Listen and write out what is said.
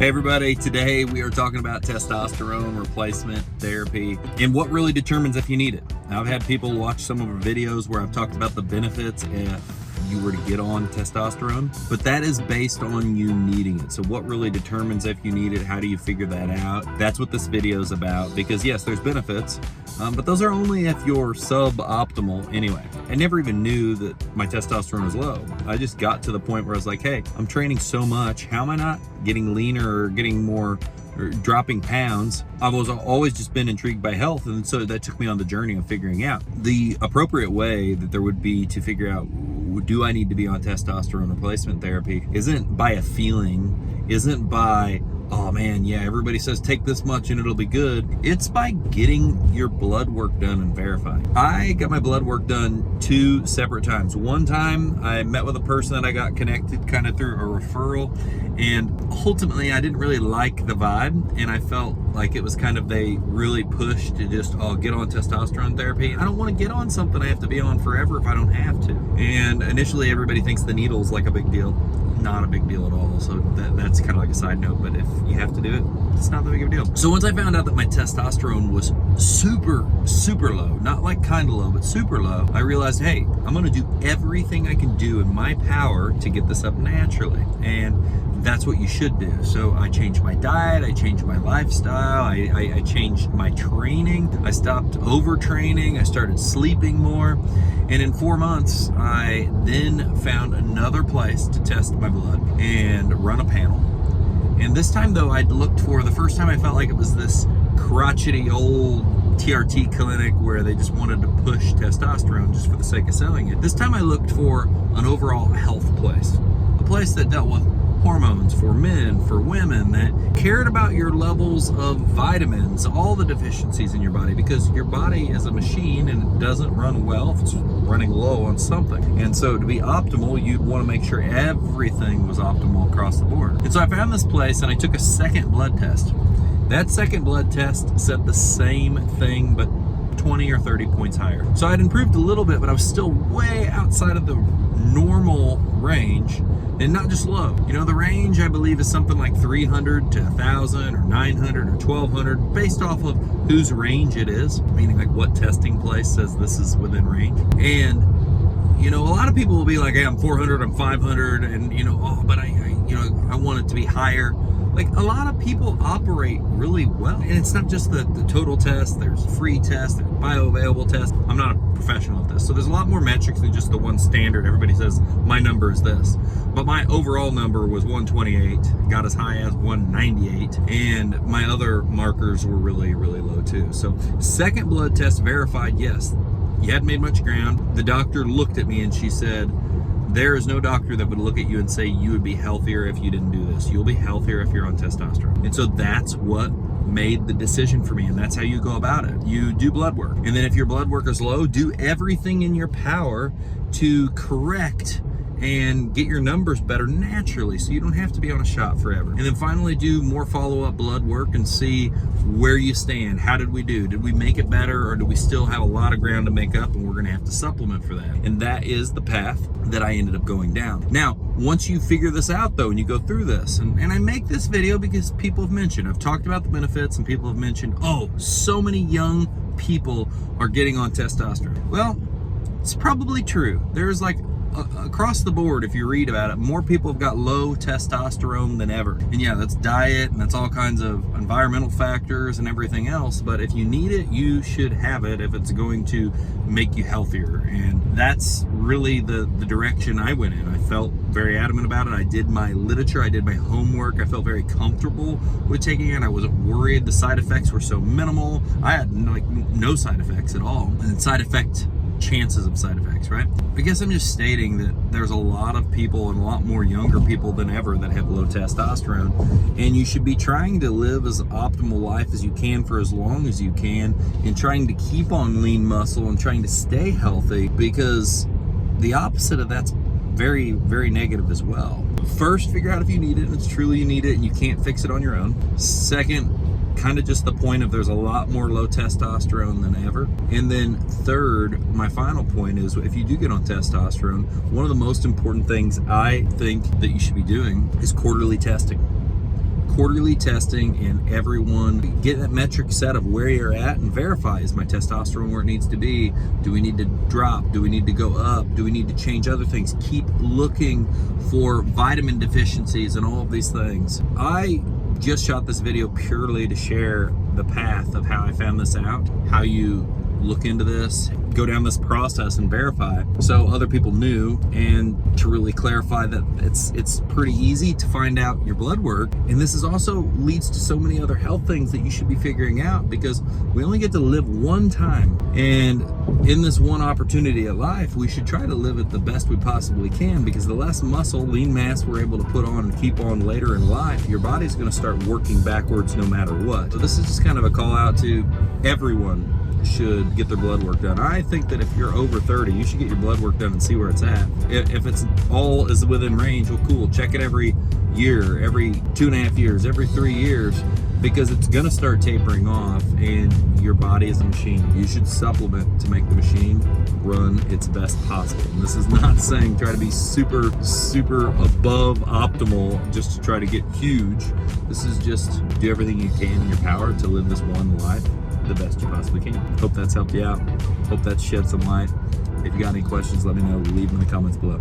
Hey everybody, today we are talking about testosterone replacement therapy and what really determines if you need it. Now, I've had people watch some of our videos where I've talked about the benefits if you were to get on testosterone, but that is based on you needing it. So what really determines if you need it? How do you figure that out? That's what this video is about, because yes, there's benefits, but those are only if you're suboptimal anyway. I never even knew that my testosterone was low. I just got to the point where I was like, hey, I'm training so much, how am I not getting leaner or getting more or dropping pounds? I've always just been intrigued by health, and so that took me on the journey of figuring out the appropriate way that there would be to figure out, do I need to be on testosterone replacement therapy? Isn't by a feeling, isn't by, oh man, yeah, everybody says take this much and it'll be good. It's by getting your blood work done and verified. I got my blood work done 2 separate times. One time I met with a person that I got connected kind of through a referral, and ultimately I didn't really like the vibe, and I felt like it was kind of, they really pushed to just, oh, get on testosterone therapy. I don't want to get on something I have to be on forever if I don't have to. And initially everybody thinks the needle's like a big deal. Not a big deal at all. So that's kind of like a side note, but if you have to do it, it's not that big of a deal. So once I found out that my testosterone was super low, not like kind of low, but super low, I realized, hey, I'm going to do everything I can do in my power to get this up naturally. And that's what you should do. So I changed my diet, I changed my lifestyle, I changed my training, I stopped overtraining, I started sleeping more, and in 4 months, I then found another place to test my blood and run a panel. And this time though, I'd looked for, the first time I felt like it was this crotchety old TRT clinic where they just wanted to push testosterone just for the sake of selling it. This time I looked for an overall health place, a place that dealt with hormones for men, for women, that cared about your levels of vitamins, all the deficiencies in your body, because your body is a machine and it doesn't run well if it's running low on something. And so to be optimal, you'd want to make sure everything was optimal across the board. And so I found this place and I took a second blood test. That second blood test said the same thing, but 20 or 30 points higher. So I'd improved a little bit, but I was still way outside of the normal range, and not just low. You know, the range I believe is something like 300 to 1,000 or 900 or 1,200 based off of whose range it is, meaning like what testing place says this is within range. And you know, a lot of people will be like, hey, I'm 400, I'm 500, and you know, oh, but I want it to be higher. Like, a lot of people operate really well. And it's not just the total test, there's free tests, there's bioavailable tests. I'm not a professional at this, so there's a lot more metrics than just the one standard. Everybody says, my number is this. But my overall number was 128, got as high as 198, and my other markers were really low too. So second blood test verified, yes, you hadn't made much ground. The doctor looked at me and she said, there is no doctor that would look at you and say you would be healthier if you didn't do this. You'll be healthier if you're on testosterone. And so that's what made the decision for me, and that's how you go about it. You do blood work, and then if your blood work is low, do everything in your power to correct and get your numbers better naturally, so you don't have to be on a shot forever. And then finally do more follow-up blood work and see where you stand. How did we do? Did we make it better, or do we still have a lot of ground to make up and we're gonna have to supplement for that? And that is the path that I ended up going down. Now, once you figure this out though, and you go through this, and I make this video because people have mentioned, I've talked about the benefits and people have mentioned, oh, so many young people are getting on testosterone. Well, it's probably true. There's like, across the board, if you read about it, more people have got low testosterone than ever. And yeah, that's diet and that's all kinds of environmental factors and everything else, but if you need it, you should have it if it's going to make you healthier. And that's really the direction I went in. I felt very adamant about it. I did my literature, I did my homework, I felt very comfortable with taking it. I wasn't worried. The side effects were so minimal. I had like no side effects at all. And chances of side effects, right? I guess I'm just stating that there's a lot of people, and a lot more younger people than ever, that have low testosterone, and you should be trying to live as optimal life as you can for as long as you can, and trying to keep on lean muscle and trying to stay healthy, because the opposite of that's very negative as well. First, figure out if you need it, and it's truly you need it and you can't fix it on your own. Second, kind of just the point of there's a lot more low testosterone than ever. And then third, my final point is, if you do get on testosterone, one of the most important things I think that you should be doing is quarterly testing. quarterly testing and everyone get that metric set of where you're at and verify, is my testosterone where it needs to be? Do we need to drop? Do we need to go up? Do we need to change other things? Keep looking for vitamin deficiencies and all of these things. I just shot this video purely to share the path of how I found this out, how you look into this, go down this process and verify, so other people knew, and to really clarify that it's pretty easy to find out your blood work. And this is also leads to so many other health things that you should be figuring out, because we only get to live one time, and in this one opportunity at life, we should try to live it the best we possibly can, because the less muscle, lean mass we're able to put on and keep on later in life, your body's going to start working backwards no matter what. So this is just kind of a call out to everyone should get their blood work done. I think that if you're over 30, you should get your blood work done and see where it's at. If it's all is within range, well, cool. Check it every year, every 2.5 years, every 3 years, because it's gonna start tapering off, and your body is a machine. You should supplement to make the machine run its best possible. And this is not saying try to be super above optimal just to try to get huge. This is just do everything you can in your power to live this one life the best you possibly can. Hope that's helped you out. Hope that shed some light. If you got any questions, let me know. Leave them in the comments below.